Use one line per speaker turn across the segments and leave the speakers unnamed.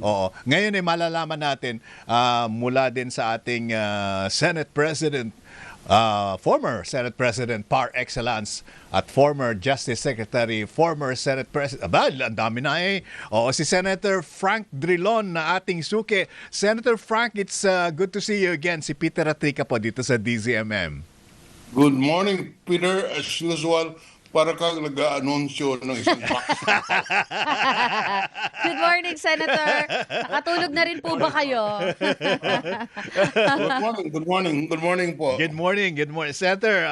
Oo. Ngayon ay malalaman natin mula din sa ating Senate President, former Senate President par excellence at former Justice Secretary, former Senate President. Aba, ang dami na eh. Oo, si Senator Frank Drilon na ating suki. Senator Frank, it's good to see you again. Si Peter Atrica po dito sa DZMM.
Good morning, Peter. As usual, para kang nag-aanunsyo ng isang box.
Good morning, Senator. Nakatulog na rin po ba kayo?
Good morning po.
Good morning, Senator.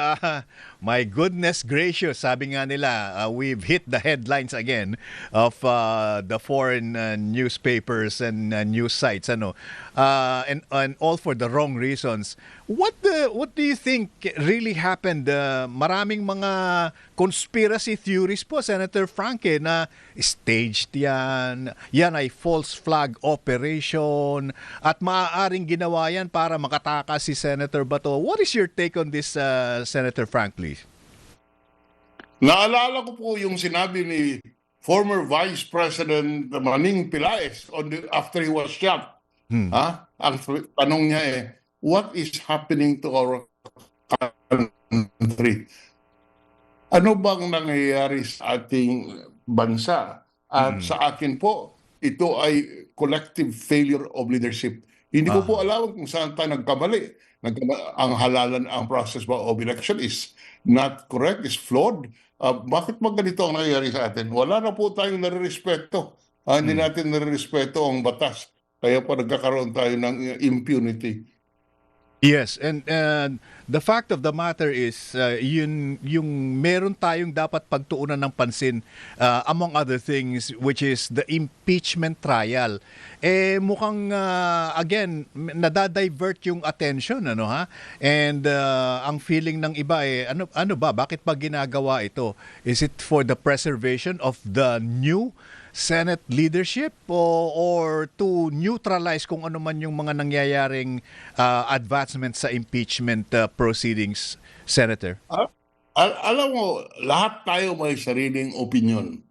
My goodness gracious, sabi nga nila, we've hit the headlines again of the foreign newspapers and news sites, and all for the wrong reasons. What do you think really happened? Maraming mga conspiracy theories po, Senator Frank, na staged yan ay false flag operation, at maaaring ginawa yan para makatakas si Senator Bato. What is your take on this, Senator Frank, please?
Naalala ko po yung sinabi ni former Vice President Manning Pilaes after he was shot. Ang tanong niya what is happening to our country? Ano bang nangyayari sa ating bansa? At sa akin po, ito ay collective failure of leadership. Hindi ko po alam kung saan tayo nagkamali. Ang halalan, ang process of election is not correct, is flawed. Bakit ganito ang nangyayari sa atin? Wala na po tayong nare-respeto. Hindi natin nare-respeto ang batas. Kaya po nagkakaroon tayo ng impunity.
Yes, and the fact of the matter is yung meron tayong dapat pagtuunan ng pansin, among other things, which is the impeachment trial. Mukhang again nadadivert yung attention, and ang feeling ng iba ano ba, bakit pa ginagawa ito? Is it for the preservation of the new Senate leadership or to neutralize kung ano man yung mga nangyayaring advancements sa impeachment proceedings, Senator?
Alam mo, lahat tayo may sariling opinion.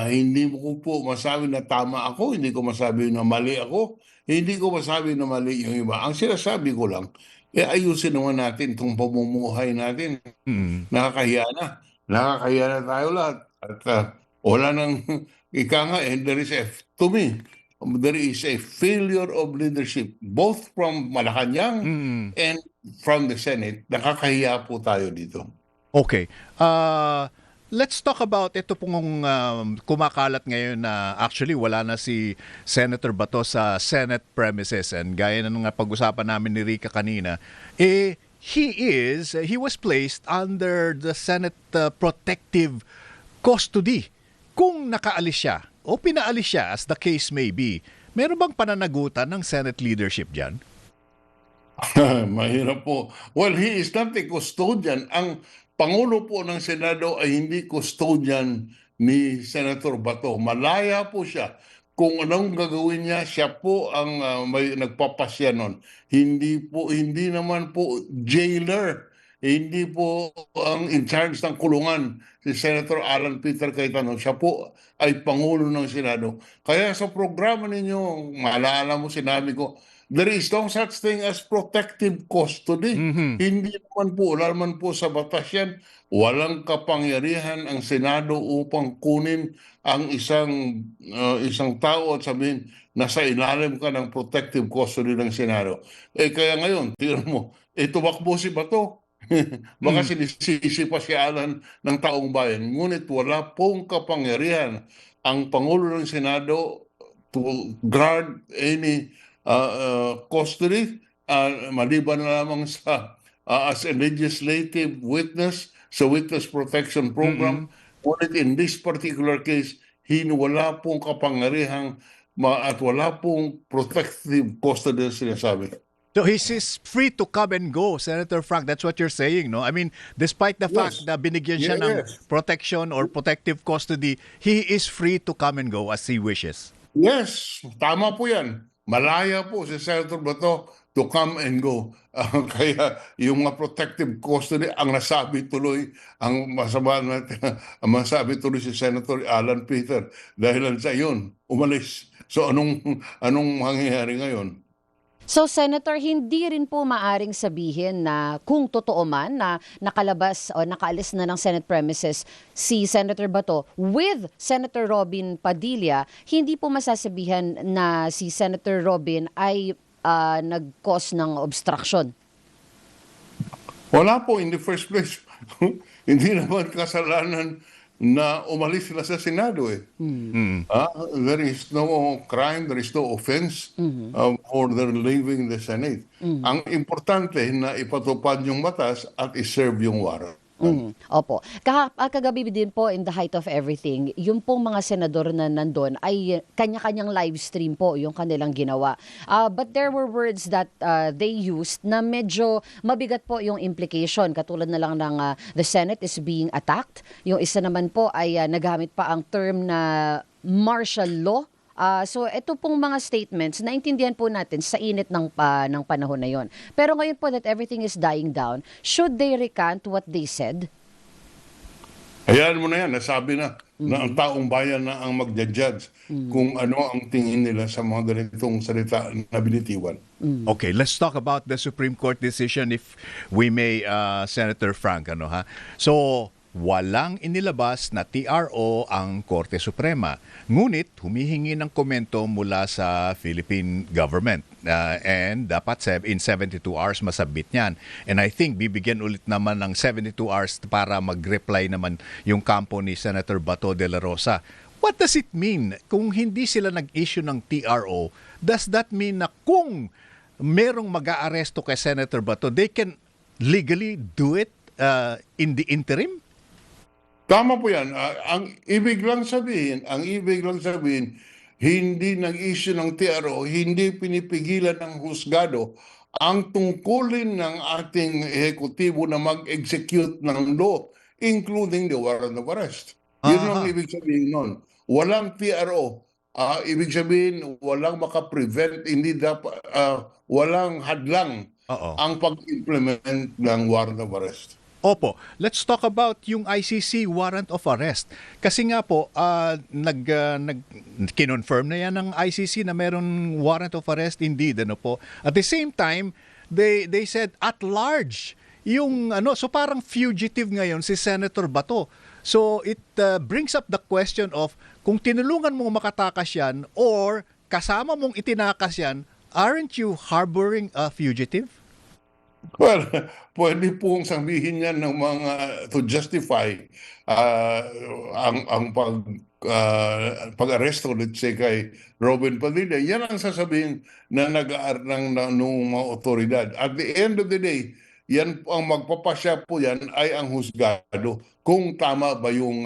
Hindi ko po masabi na tama ako, hindi ko masabi na mali ako, hindi ko masabi na mali yung iba. Ang sinasabi ko lang, ayusin naman natin itong pamumuhay natin. Nakakahiya na. Nakakahiya na tayo lahat. At wala nang to me, there is a failure of leadership both from Malacanang and from the Senate. Nakakahiya po tayo dito.
Okay. Let's talk about ito pong kumakalat ngayon na actually wala na si Senator Bato sa Senate premises, and gaya na nga pag-usapan namin ni Rica kanina, he was placed under the Senate protective custody. Kung nakaalis siya o pinaalis siya, as the case may be, meron bang pananagutan ng Senate leadership dyan?
Mahirap po. Well, he is not a custodian. Ang Pangulo po ng Senado ay hindi custodian ni Senator Bato. Malaya po siya. Kung anong gagawin niya, siya po ang may nagpapasya nun. Hindi naman po jailer. Hindi po ang in charge ng kulungan si Senator Alan Peter Cayetano. Siya po ay Pangulo ng Senado. Kaya sa programa ninyo, maalala mo, sinabi ko, there is no such thing as protective custody. Hindi naman po, wala naman po sa batas yan. Walang kapangyarihan ang Senado upang kunin ang isang tao at sabihin, nasa ilalim ka ng protective custody ng Senado. Kaya ngayon, tingnan mo, tumakbo si Bato. Baka sinisisi pa si Alan ng taong bayan. Ngunit wala pong kapangyarihan ang Pangulo ng Senado to guard any custody, maliban na lamang sa as a legislative witness sa Witness Protection Program. Ngunit in this particular case, wala pong kapangyarihan at wala pong protective custody na sinasabi.
So he's free to come and go, Senator Frank. That's what you're saying, no? I mean, despite the fact na binigyan siya ng protection or protective custody, he is free to come and go as he wishes.
Yes, tama po yan. Malaya po si Senator Bato to come and go. Kaya yung mga protective custody, ang nasabi tuloy, ang masabi tuloy si Senator Alan Peter, dahil sa yun, umalis. So anong mangyayari ngayon?
So Senator, hindi rin po maaring sabihin na kung totoo man na nakalabas o nakaalis na ng Senate premises si Senator Bato with Senator Robin Padilla, hindi po masasabihan na si Senator Robin ay nag-cause ng obstruction.
Wala po in the first place. Hindi naman kasalanan na umalis sila sa Senado eh. There is no crime, there is no offense for their leaving the Senate. Ang importante na ipatupad yung batas at iserve yung warrant.
Opo. Kagabi din po in the height of everything, yung pong mga senador na nandun ay kanya-kanyang live stream po yung kanilang ginawa. But there were words that they used na medyo mabigat po yung implication. Katulad na lang ng the Senate is being attacked. Yung isa naman po ay nagamit pa ang term na martial law. So ito pong mga statements, naintindihan po natin sa init ng panahon na yon. Pero ngayon po that everything is dying down, should they recant what they said?
Hayaan mo na yan, nasabi na ang taong bayan na ang magja-judge kung ano ang tingin nila sa mga ganitong salita na binitiwan.
Okay, let's talk about the Supreme Court decision if we may, Senator Frank. So, walang inilabas na TRO ang Korte Suprema. Ngunit humihingi ng komento mula sa Philippine government. And dapat in 72 hours masabit niyan. And I think bibigyan ulit naman ng 72 hours para mag-reply naman yung kampo ni Senator Bato de la Rosa. What does it mean kung hindi sila nag-issue ng TRO? Does that mean na kung merong mag-aaresto kay Senator Bato, they can legally do it in the interim?
Tama po yan. Ang ibig lang sabihin, hindi nag-issue ng TRO, hindi pinipigilan ng husgado ang tungkulin ng ating ehekutibo na mag-execute ng law, including the warrant of arrest. Yun ang ibig sabihin nun. Walang TRO. Ibig sabihin, walang makaprevent, hindi dapat, walang hadlang ang pag-implement ng warrant of arrest.
Opo. Let's talk about yung ICC warrant of arrest. Kasi nga po, kinonfirm na yan ng ICC na meron warrant of arrest indeed. Po. At the same time, they said at large. So parang fugitive ngayon si Senator Bato. So it brings up the question of kung tinulungan mong makatakas yan or kasama mong itinakas yan, aren't you harboring a fugitive?
Well, pwede pong sabihin yan ng mga to justify ang pag-aresto, let's say, kay Robin Padilla. Yan ang sasabihin na nag-aarang ng mga otoridad. At the end of the day, yan ang magpapasya po yan ay ang husgado kung tama ba yung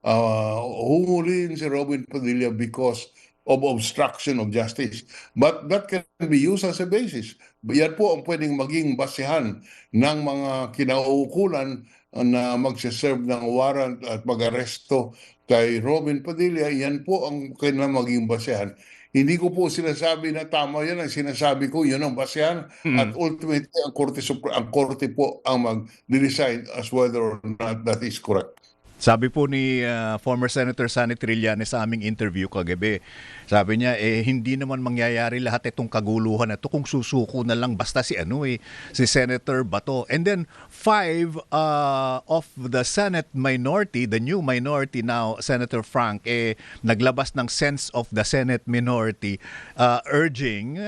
huhulihin si Robin Padilla because of obstruction of justice. But that can be used as a basis. Yan po ang pwedeng maging basehan ng mga kinauukulan na magsiserve ng warrant at mag-aresto kay Robin Padilla. Yan po ang kailangan maging basehan. Hindi ko po sinasabi na tama yan. Ang sinasabi ko, yun ang basehan. At ultimately, ang korte po ang mag-decide as whether or not that is correct.
Sabi po ni former Senator Sonny Trillanes sa aming interview kagabi, sabi niya, hindi naman mangyayari lahat itong kaguluhan na ito kung susuko na lang basta si Senator Bato. And then 5 of the Senate minority, the new minority now, Senator Frank, naglabas ng sense of the Senate minority urging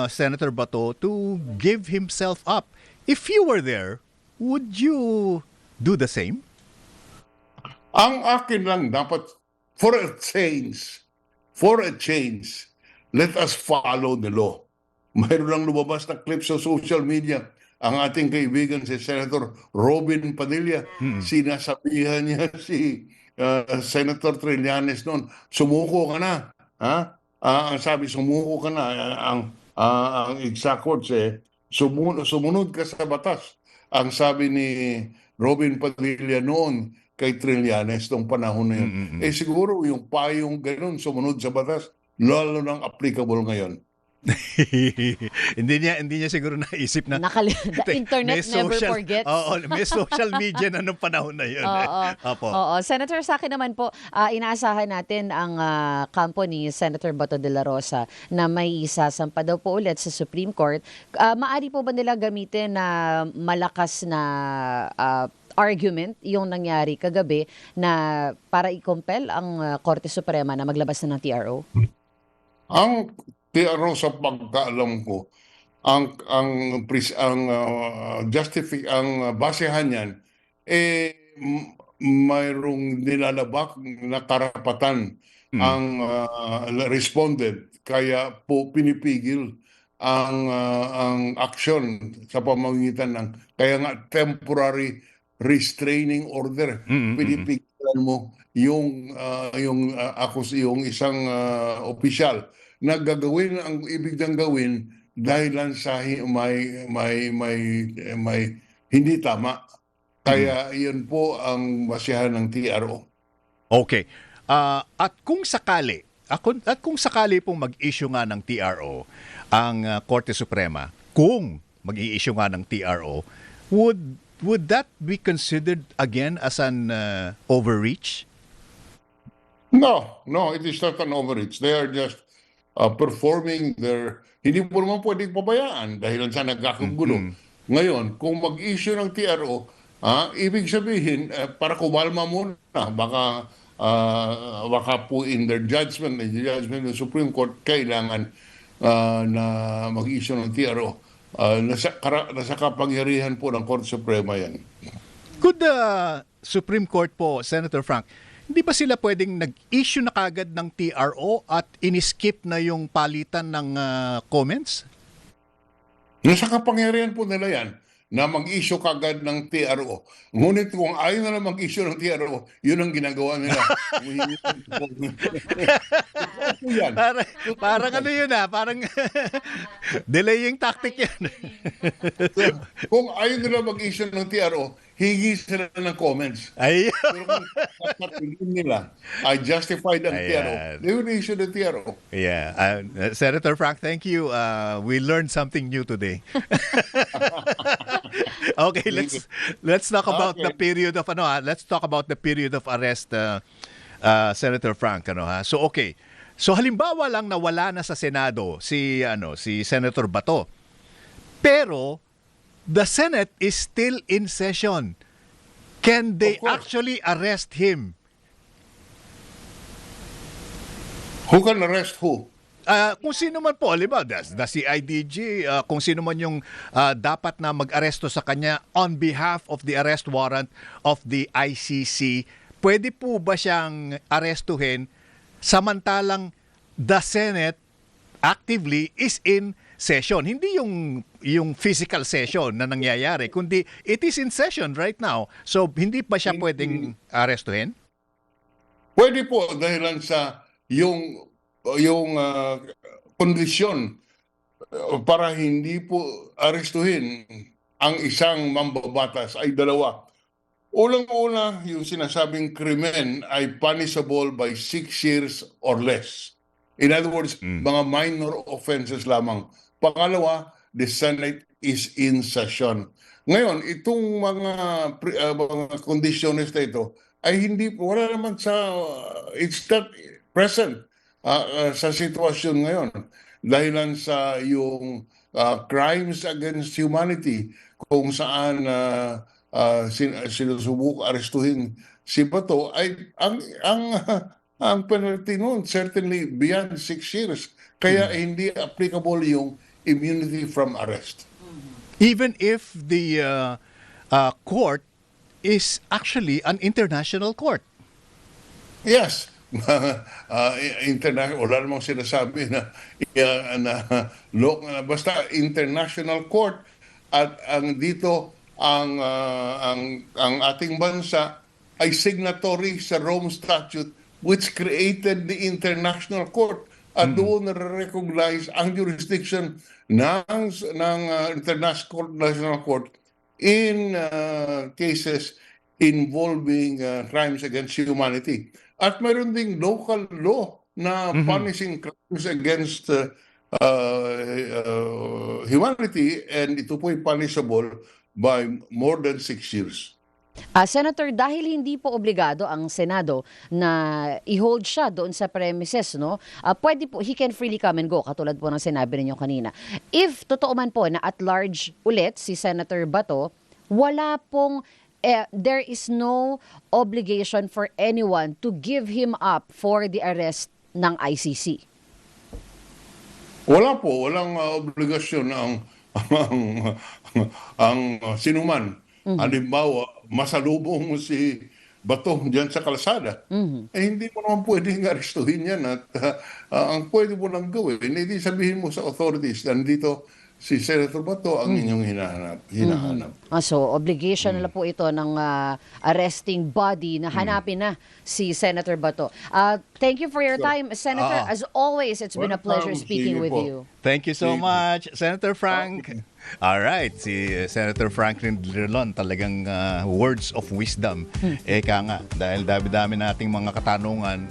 Senator Bato to give himself up. If you were there, would you do the same?
Ang akin lang dapat, for a change, let us follow the law. Mayroon lang lumabas na clip sa social media. Ang ating kaibigan si Senator Robin Padilla, sinasabihan niya si Senator Trillanes noon, sumuko ka na. Ang sabi, sumuko ka na. Ang exact words sumunod ka sa batas. Ang sabi ni Robin Padilla noon kay Trillanes noong panahon na yun. Siguro yung payong ganun sumunod sa batas, lalo nang applicable ngayon.
Hindi niya siguro naisip na
The internet never forgets.
Oo, may social media na nung panahon na yun.
Oo.
Opo.
Oo. Senator, sa akin naman po, inaasahan natin ang kampo ni Senator Bato de la Rosa na may isasampa daw po ulit sa Supreme Court. Maari po ba nila gamitin na malakas na argument yung nangyari kagabi na para i-compel ang Korte Suprema na maglabas na ng TRO?
Ang TRO sa pagkaalam ko, ang basehan niyan mayroong nilalabak na karapatan ang respondent, kaya po pinipigil ang aksyon sa pamamagitan ng kaya nga temporary restraining order. Pinipigilan mo yung isang opisyal na gagawin ang ibig niyang gawin dahilan sa may hindi tama. Kaya iyon po ang basihan ng TRO.
Okay. At kung sakali pong mag-issue nga ng TRO ang Korte Suprema, kung mag-i-issue nga ng TRO, would that be considered again as an overreach?
No, it is not an overreach. They are just performing their... Hindi po naman pwedeng pabayaan dahil sa nagkakagulo. Ngayon, kung mag-issue ng TRO, ibig sabihin, para kumalma muna, baka po in their judgment, the judgment ng Supreme Court, kailangan na mag-issue ng TRO. Nasa kapangyarihan po ng Korte Suprema yan.
Could the Supreme Court po, Senator Frank, hindi ba sila pwedeng nag-issue na kagad ng TRO at in-skip na yung palitan ng comments?
Nasa kapangyarihan po nila yan na mag-issue kagad ng TRO. Ngunit kung ayaw na lang mag-issue ng TRO, yun ang ginagawa nila. Yan.
Parang ano yun parang delaying tactic yan.
Kung ayaw nila mag-issue ng TRO, higi sila ng comments.
Ay.
Pero kung sasabihin nila, I justified ang TRO, they will issue the TRO.
Yeah. Senator Frank, thank you. We learned something new today. Okay, let's talk about the period of let's talk about the period of arrest, Senator Frank, So okay. So halimbawa lang na wala na sa Senado si Senator Bato. Pero the Senate is still in session. Can they actually arrest him?
Who can arrest who?
Kung sino man po, halimbawa, the CIDG, kung sino man yung dapat na mag-aresto sa kanya on behalf of the arrest warrant of the ICC, pwede po ba siyang arestuhin samantalang the Senate actively is in session? Hindi yung physical session na nangyayari, kundi it is in session right now. So, hindi ba siya pwedeng arestuhin?
Pwede po dahilan sa yung kondisyon para hindi po arestuhin ang isang mambabatas ay dalawa. Unang-una, yung sinasabing krimen ay punishable by 6 years or less. In other words, mga minor offenses lamang. Pangalawa, the Senate is in session. Ngayon, itong mga kondisyones na ito ay wala naman it's not present sa sitwasyon ngayon. Dahilan sa yung crimes against humanity kung saan sinusubok arestuhin si Bato ay ang penalty noon certainly beyond 6 years. Kaya hindi applicable yung immunity from arrest.
Even if the court is actually an international court.
Yes. International, wala namang sinasabi na basta international court at ang ating bansa ay signatory sa Rome Statute which created the international court at doon na-recognize ang jurisdiction ng international court in cases involving crimes against humanity. At mayroon ding local law na punishing crimes against humanity, and ito po ay punishable by more than 6 years.
Senator, dahil hindi po obligado ang Senado na i-hold siya doon sa premises, no? Pwede po, he can freely come and go, katulad po ng sinabi ninyo kanina. If totoo man po na at large ulit si Senator Bato, wala pong, there is no obligation for anyone to give him up for the arrest ng ICC.
Wala po, walang obligasyon ang sinuman. Halimbawa, masalubong mo si Bato diyan sa kalsada. Hindi mo naman pwedeng arestuhin yan at ang pwede mo lang gawin, hindi sabihin mo sa authorities na nandito si Senator Bato ang inyong hinahanap.
So, obligation na po ito ng arresting body na hanapin na si Senator Bato. Thank you for your time, Senator. As always, it's been a pleasure
Welcome.
speaking
Sige
with
po.
you.
Thank you so much, Senator Frank. All right, si Senator Franklin Drilon, talagang words of wisdom. Eka nga, dahil dami-dami nating mga katanungan